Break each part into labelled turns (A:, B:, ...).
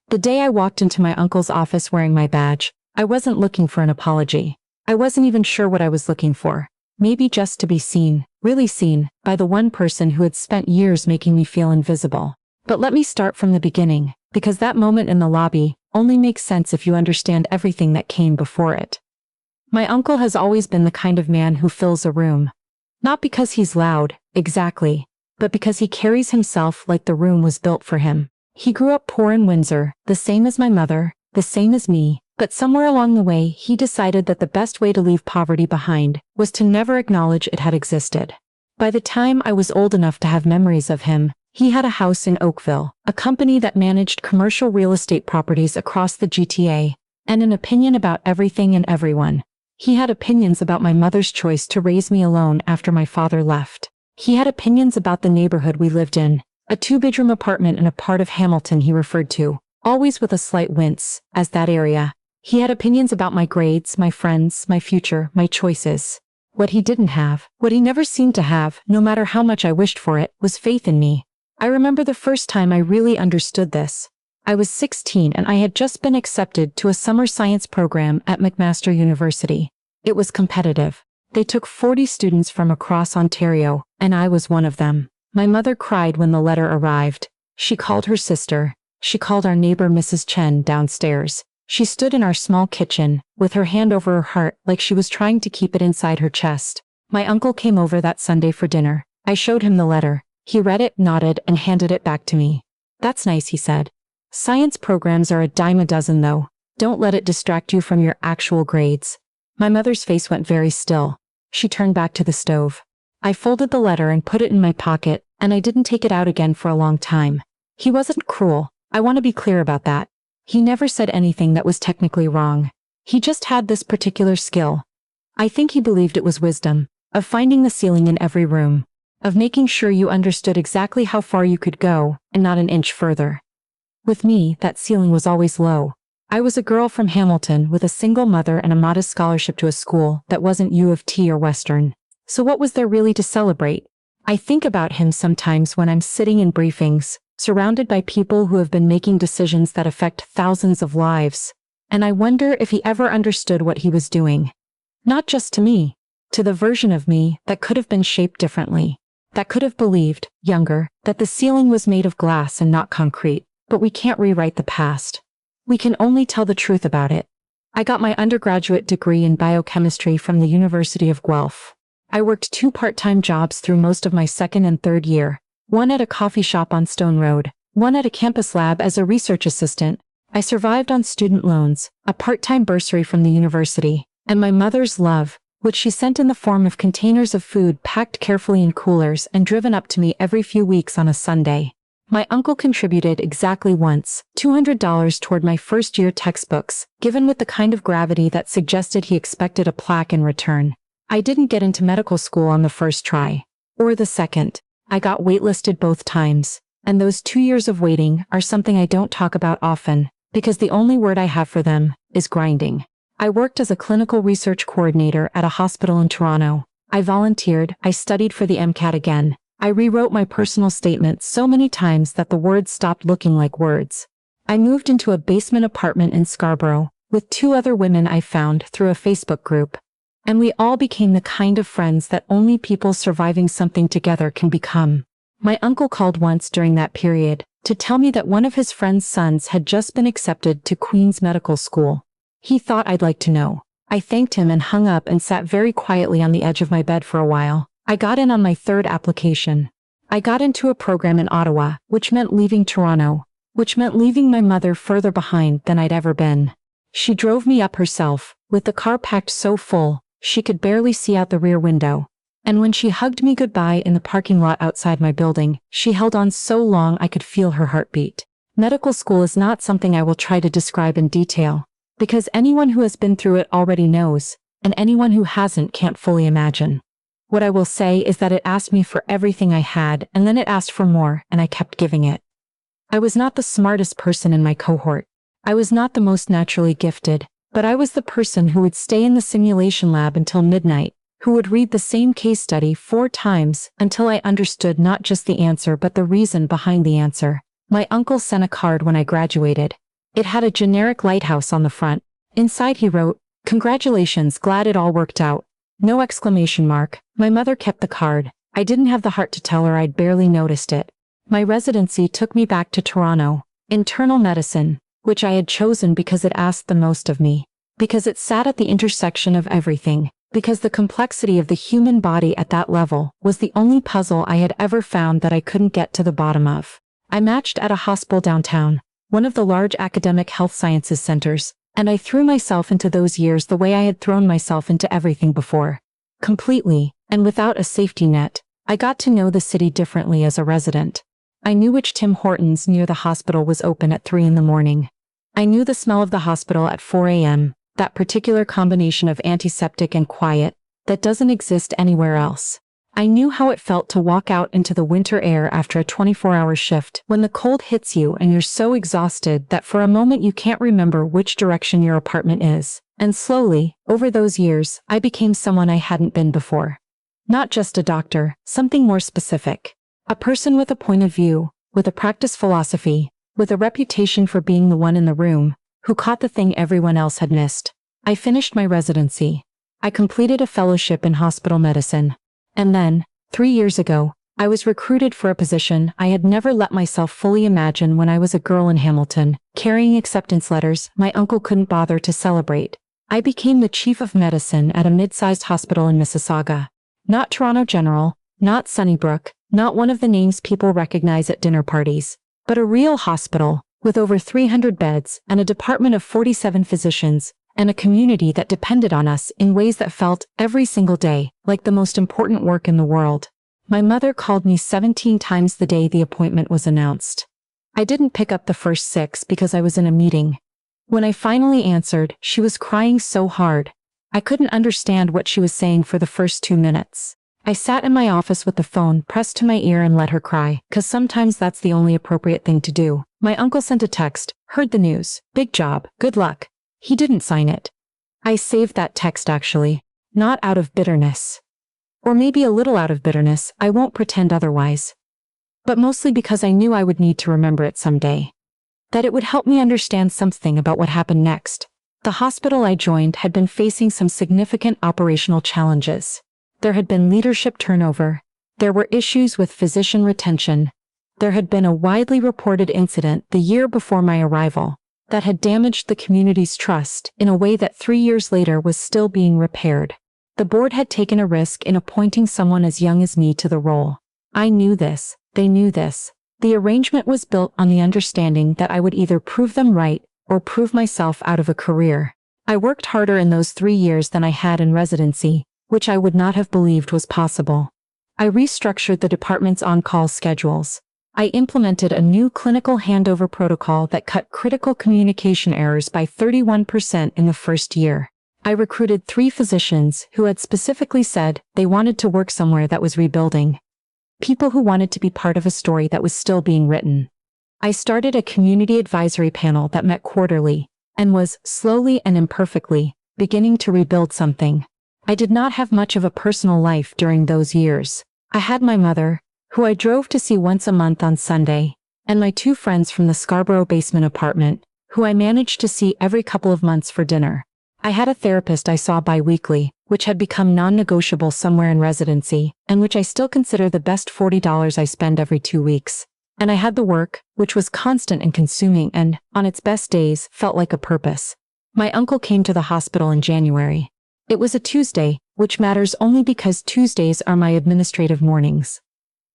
A: The day I walked into my uncle's office wearing my badge, I wasn't looking for an apology. I wasn't even sure what I was looking for. Maybe just to be seen, really seen, by the one person who had spent years making me feel invisible. But let me start from the beginning, because that moment in the lobby only makes sense if you understand everything that came before it. My uncle has always been the kind of man who fills a room. Not because he's loud, exactly, but because he carries himself like the room was built for him. He grew up poor in Windsor, the same as my mother, the same as me, but somewhere along the way he decided that the best way to leave poverty behind was to never acknowledge it had existed. By the time I was old enough to have memories of him, he had a house in Oakville, a company that managed commercial real estate properties across the GTA, and an opinion about everything and everyone. He had opinions about my mother's choice to raise me alone after my father left. He had opinions about the neighborhood we lived in, a two-bedroom apartment in a part of Hamilton he referred to, always with a slight wince, as that area. He had opinions about my grades, my friends, my future, my choices. What he didn't have, what he never seemed to have, no matter how much I wished for it, was faith in me. I remember the first time I really understood this. I was 16 and I had just been accepted to a summer science program at McMaster University. It was competitive. They took 40 students from across Ontario, and I was one of them. My mother cried when the letter arrived. She called her sister. She called our neighbor Mrs. Chen downstairs. She stood in our small kitchen, with her hand over her heart like she was trying to keep it inside her chest. My uncle came over that Sunday for dinner. I showed him the letter. He read it, nodded, and handed it back to me. "That's nice," he said. "Science programs are a dime a dozen though. Don't let it distract you from your actual grades." My mother's face went very still. She turned back to the stove. I folded the letter and put it in my pocket, and I didn't take it out again for a long time. He wasn't cruel. I want to be clear about that. He never said anything that was technically wrong. He just had this particular skill. I think he believed it was wisdom, of finding the ceiling in every room, of making sure you understood exactly how far you could go, and not an inch further. With me, that ceiling was always low. I was a girl from Hamilton with a single mother and a modest scholarship to a school that wasn't U of T or Western. So what was there really to celebrate? I think about him sometimes when I'm sitting in briefings, surrounded by people who have been making decisions that affect thousands of lives, and I wonder if he ever understood what he was doing. Not just to me, to the version of me that could have been shaped differently, that could have believed, younger, that the ceiling was made of glass and not concrete. But we can't rewrite the past. We can only tell the truth about it. I got my undergraduate degree in biochemistry from the University of Guelph. I worked 2 part-time jobs through most of my second and third year, one at a coffee shop on Stone Road, one at a campus lab as a research assistant. I survived on student loans, a part-time bursary from the university, and my mother's love, which she sent in the form of containers of food packed carefully in coolers and driven up to me every few weeks on a Sunday. My uncle contributed exactly once, $200 toward my first-year textbooks, given with the kind of gravity that suggested he expected a plaque in return. I didn't get into medical school on the first try. Or the second. I got waitlisted both times. And those 2 years of waiting are something I don't talk about often, because the only word I have for them is grinding. I worked as a clinical research coordinator at a hospital in Toronto. I volunteered, I studied for the MCAT again. I rewrote my personal statement so many times that the words stopped looking like words. I moved into a basement apartment in Scarborough, with 2 other women I found through a Facebook group. And we all became the kind of friends that only people surviving something together can become. My uncle called once during that period, to tell me that one of his friend's sons had just been accepted to Queen's Medical School. He thought I'd like to know. I thanked him and hung up and sat very quietly on the edge of my bed for a while. I got in on my 3rd application. I got into a program in Ottawa, which meant leaving Toronto, which meant leaving my mother further behind than I'd ever been. She drove me up herself, with the car packed so full, she could barely see out the rear window. And when she hugged me goodbye in the parking lot outside my building, she held on so long I could feel her heartbeat. Medical school is not something I will try to describe in detail, because anyone who has been through it already knows, and anyone who hasn't can't fully imagine. What I will say is that it asked me for everything I had, and then it asked for more, and I kept giving it. I was not the smartest person in my cohort. I was not the most naturally gifted, but I was the person who would stay in the simulation lab until midnight, who would read the same case study 4 times until I understood not just the answer but the reason behind the answer. My uncle sent a card when I graduated. It had a generic lighthouse on the front. Inside he wrote, "Congratulations, glad it all worked out." No exclamation mark. My mother kept the card. I didn't have the heart to tell her I'd barely noticed it. My residency took me back to Toronto. Internal medicine, which I had chosen because it asked the most of me. Because it sat at the intersection of everything. Because the complexity of the human body at that level was the only puzzle I had ever found that I couldn't get to the bottom of. I matched at a hospital downtown, one of the large academic health sciences centers, and I threw myself into those years the way I had thrown myself into everything before. Completely, and without a safety net. I got to know the city differently as a resident. I knew which Tim Hortons near the hospital was open at 3 in the morning. I knew the smell of the hospital at 4 a.m., that particular combination of antiseptic and quiet, that doesn't exist anywhere else. I knew how it felt to walk out into the winter air after a 24-hour shift, when the cold hits you and you're so exhausted that for a moment you can't remember which direction your apartment is. And slowly, over those years, I became someone I hadn't been before. Not just a doctor, something more specific. A person with a point of view, with a practice philosophy, with a reputation for being the one in the room, who caught the thing everyone else had missed. I finished my residency. I completed a fellowship in hospital medicine. And then, 3 years ago, I was recruited for a position I had never let myself fully imagine when I was a girl in Hamilton, carrying acceptance letters my uncle couldn't bother to celebrate. I became the chief of medicine at a mid-sized hospital in Mississauga. Not Toronto General, not Sunnybrook, not one of the names people recognize at dinner parties, but a real hospital, with over 300 beds and a department of 47 physicians, and a community that depended on us in ways that felt, every single day, like the most important work in the world. My mother called me 17 times the day the appointment was announced. I didn't pick up the first 6 because I was in a meeting. When I finally answered, she was crying so hard. I couldn't understand what she was saying for the first 2 minutes. I sat in my office with the phone pressed to my ear and let her cry, 'cause sometimes that's the only appropriate thing to do. My uncle sent a text, "Heard the news. Big job. Good luck." He didn't sign it. I saved that text actually. Not out of bitterness. Or maybe a little out of bitterness, I won't pretend otherwise. But mostly because I knew I would need to remember it someday. That it would help me understand something about what happened next. The hospital I joined had been facing some significant operational challenges. There had been leadership turnover. There were issues with physician retention. There had been a widely reported incident the year before my arrival that had damaged the community's trust in a way that 3 years later was still being repaired. The board had taken a risk in appointing someone as young as me to the role. I knew this. They knew this. The arrangement was built on the understanding that I would either prove them right or prove myself out of a career. I worked harder in those 3 years than I had in residency, which I would not have believed was possible. I restructured the department's on-call schedules. I implemented a new clinical handover protocol that cut critical communication errors by 31% in the first year. I recruited 3 physicians who had specifically said they wanted to work somewhere that was rebuilding. People who wanted to be part of a story that was still being written. I started a community advisory panel that met quarterly, and was, slowly and imperfectly, beginning to rebuild something. I did not have much of a personal life during those years. I had my mother, who I drove to see once a month on Sunday, and my 2 friends from the Scarborough basement apartment, who I managed to see every couple of months for dinner. I had a therapist I saw bi-weekly, which had become non-negotiable somewhere in residency, and which I still consider the best $40 I spend every 2 weeks. And I had the work, which was constant and consuming and, on its best days, felt like a purpose. My uncle came to the hospital in January. It was a Tuesday, which matters only because Tuesdays are my administrative mornings.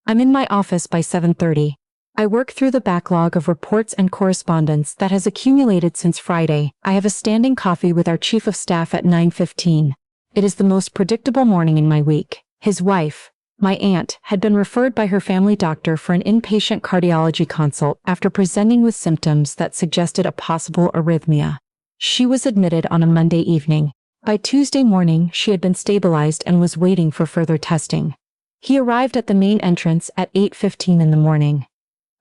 A: I'm in my office by 7:30. I work through the backlog of reports and correspondence that has accumulated since Friday. I have a standing coffee with our chief of staff at 9:15. It is the most predictable morning in my week. His wife, my aunt, had been referred by her family doctor for an inpatient cardiology consult after presenting with symptoms that suggested a possible arrhythmia. She was admitted on a Monday evening. By Tuesday morning, she had been stabilized and was waiting for further testing. He arrived at the main entrance at 8:15 in the morning.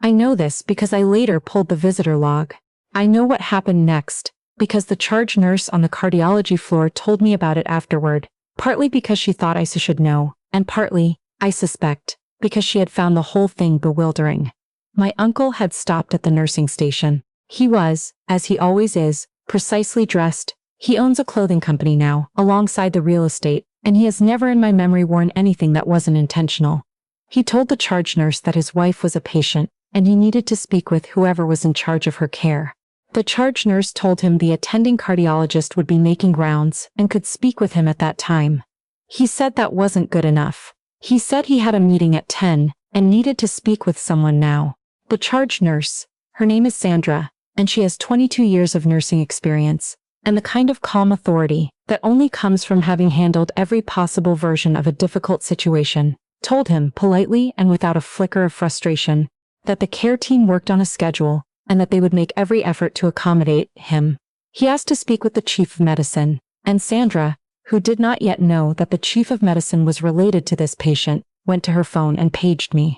A: I know this because I later pulled the visitor log. I know what happened next, because the charge nurse on the cardiology floor told me about it afterward, partly because she thought I should know, and partly, I suspect, because she had found the whole thing bewildering. My uncle had stopped at the nursing station. He was, as he always is, precisely dressed. He owns a clothing company now, alongside the real estate, and he has never in my memory worn anything that wasn't intentional. He told the charge nurse that his wife was a patient, and he needed to speak with whoever was in charge of her care. The charge nurse told him the attending cardiologist would be making rounds and could speak with him at that time. He said that wasn't good enough. He said he had a meeting at 10 and needed to speak with someone now. The charge nurse, her name is Sandra, and she has 22 years of nursing experience, and the kind of calm authority that only comes from having handled every possible version of a difficult situation, told him politely and without a flicker of frustration that the care team worked on a schedule and that they would make every effort to accommodate him. He asked to speak with the chief of medicine, and Sandra, who did not yet know that the chief of medicine was related to this patient, went to her phone and paged me.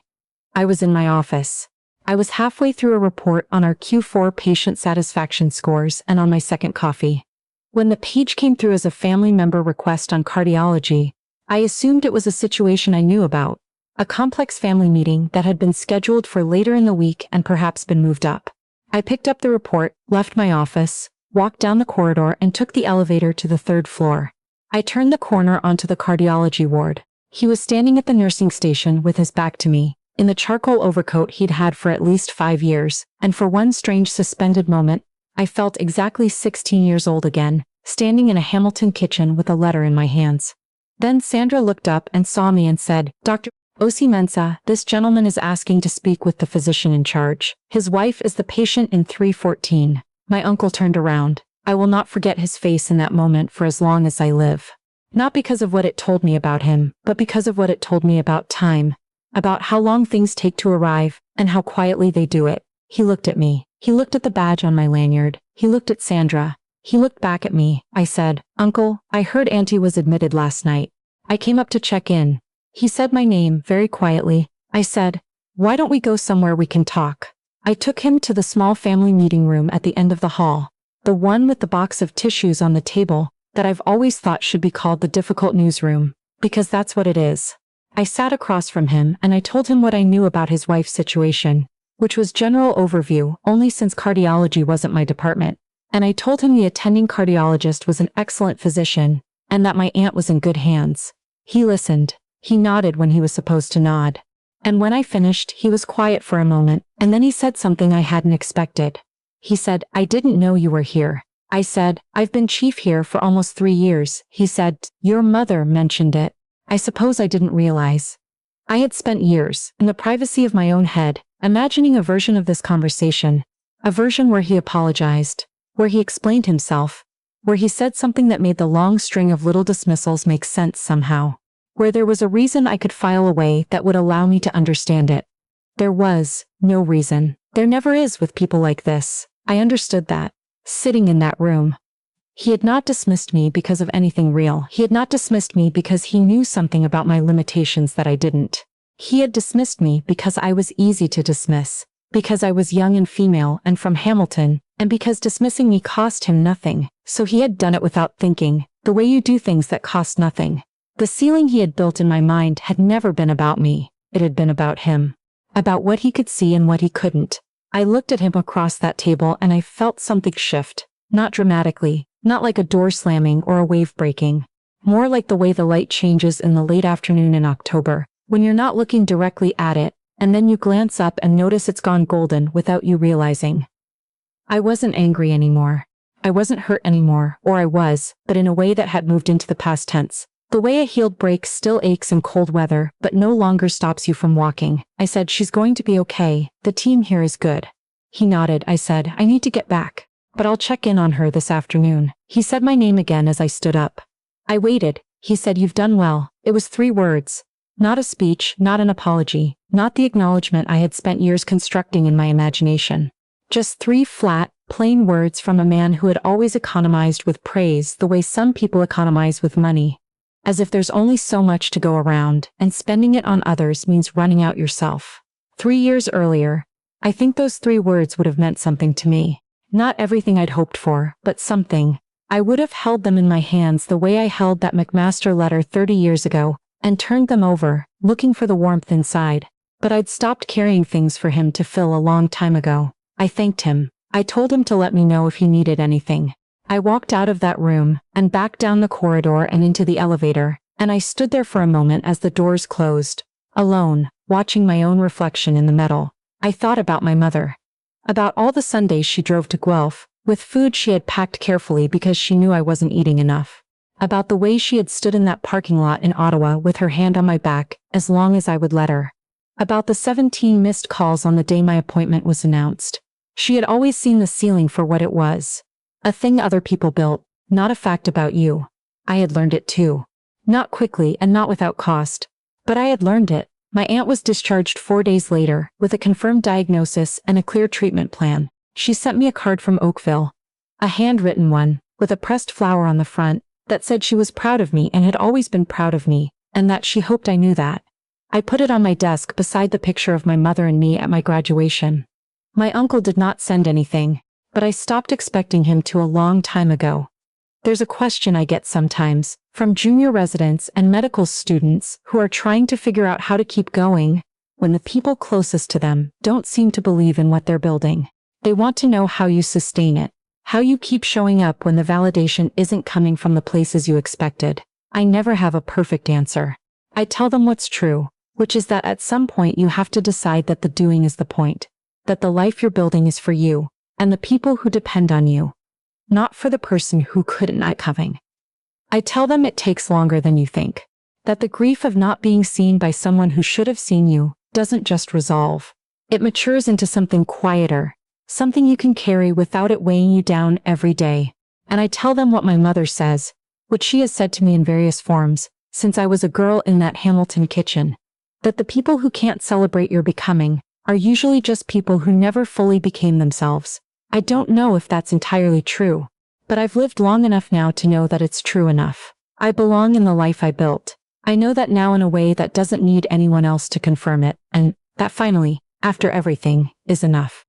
A: I was in my office. I was halfway through a report on our Q4 patient satisfaction scores and on my second coffee. When the page came through as a family member request on cardiology, I assumed it was a situation I knew about, a complex family meeting that had been scheduled for later in the week and perhaps been moved up. I picked up the report, left my office, walked down the corridor and took the elevator to the 3rd floor. I turned the corner onto the cardiology ward. He was standing at the nursing station with his back to me, in the charcoal overcoat he'd had for at least 5 years, and for one strange suspended moment, I felt exactly 16 years old again, standing in a Hamilton kitchen with a letter in my hands. Then Sandra looked up and saw me and said, "Dr. Osi-Mensah, this gentleman is asking to speak with the physician in charge. His wife is the patient in 314. My uncle turned around. I will not forget his face in that moment for as long as I live. Not because of what it told me about him, but because of what it told me about time, about how long things take to arrive, and how quietly they do it. He looked at me. He looked at the badge on my lanyard. He looked at Sandra. He looked back at me. I said, "Uncle, I heard Auntie was admitted last night. I came up to check in." He said my name very quietly. I said, "Why don't we go somewhere we can talk?" I took him to the small family meeting room at the end of the hall, the one with the box of tissues on the table that I've always thought should be called the difficult newsroom, because that's what it is. I sat across from him and I told him what I knew about his wife's situation, which was general overview only since cardiology wasn't my department, and I told him the attending cardiologist was an excellent physician and that my aunt was in good hands. He listened. He nodded when he was supposed to nod. And when I finished, he was quiet for a moment, and then he said something I hadn't expected. He said, "I didn't know you were here." I said, "I've been chief here for almost 3 years." He said, "Your mother mentioned it." I suppose I didn't realize. I had spent years, in the privacy of my own head, imagining a version of this conversation, a version where he apologized, where he explained himself, where he said something that made the long string of little dismissals make sense somehow, where there was a reason I could file away that would allow me to understand it. There was no reason. There never is with people like this. I understood that, sitting in that room. He had not dismissed me because of anything real. He had not dismissed me because he knew something about my limitations that I didn't. He had dismissed me because I was easy to dismiss, because I was young and female and from Hamilton, and because dismissing me cost him nothing, so he had done it without thinking, the way you do things that cost nothing. The ceiling he had built in my mind had never been about me. It had been about him. About what he could see and what he couldn't. I looked at him across that table and I felt something shift. Not dramatically, not like a door slamming or a wave breaking. More like the way the light changes in the late afternoon in October, when you're not looking directly at it, and then you glance up and notice it's gone golden without you realizing. I wasn't angry anymore. I wasn't hurt anymore, or I was, but in a way that had moved into the past tense. The way a healed break still aches in cold weather, but no longer stops you from walking. I said, "She's going to be okay. The team here is good." He nodded. I said, "I need to get back, but I'll check in on her this afternoon." He said my name again as I stood up. I waited. He said, "You've done well." It was 3 words. Not a speech, not an apology, not the acknowledgement I had spent years constructing in my imagination. Just 3 flat, plain words from a man who had always economized with praise the way some people economize with money. As if there's only so much to go around, and spending it on others means running out yourself. 3 years earlier, I think those 3 words would have meant something to me. Not everything I'd hoped for, but something. I would have held them in my hands the way I held that McMaster letter 30 years ago, and turned them over, looking for the warmth inside. But I'd stopped carrying things for him to fill a long time ago. I thanked him. I told him to let me know if he needed anything. I walked out of that room, and back down the corridor and into the elevator, and I stood there for a moment as the doors closed. Alone, watching my own reflection in the metal. I thought about my mother. About all the Sundays she drove to Guelph, with food she had packed carefully because she knew I wasn't eating enough. About the way she had stood in that parking lot in Ottawa with her hand on my back, as long as I would let her. About the 17 missed calls on the day my appointment was announced. She had always seen the ceiling for what it was. A thing other people built, not a fact about you. I had learned it too. Not quickly and not without cost. But I had learned it. My aunt was discharged 4 days later, with a confirmed diagnosis and a clear treatment plan. She sent me a card from Oakville. A handwritten one, with a pressed flower on the front, that said she was proud of me and had always been proud of me, and that she hoped I knew that. I put it on my desk beside the picture of my mother and me at my graduation. My uncle did not send anything, but I stopped expecting him to a long time ago. There's a question I get sometimes, from junior residents and medical students who are trying to figure out how to keep going, when the people closest to them don't seem to believe in what they're building. They want to know how you sustain it, how you keep showing up when the validation isn't coming from the places you expected. I never have a perfect answer. I tell them what's true, which is that at some point you have to decide that the doing is the point, that the life you're building is for you, and the people who depend on you, not for the person who couldn't not coming. I tell them it takes longer than you think, that the grief of not being seen by someone who should have seen you doesn't just resolve. It matures into something quieter, something you can carry without it weighing you down every day. And I tell them what my mother says, which she has said to me in various forms, since I was a girl in that Hamilton kitchen, that the people who can't celebrate your becoming are usually just people who never fully became themselves. I don't know if that's entirely true, but I've lived long enough now to know that it's true enough. I belong in the life I built. I know that now in a way that doesn't need anyone else to confirm it, and that finally, after everything, is enough.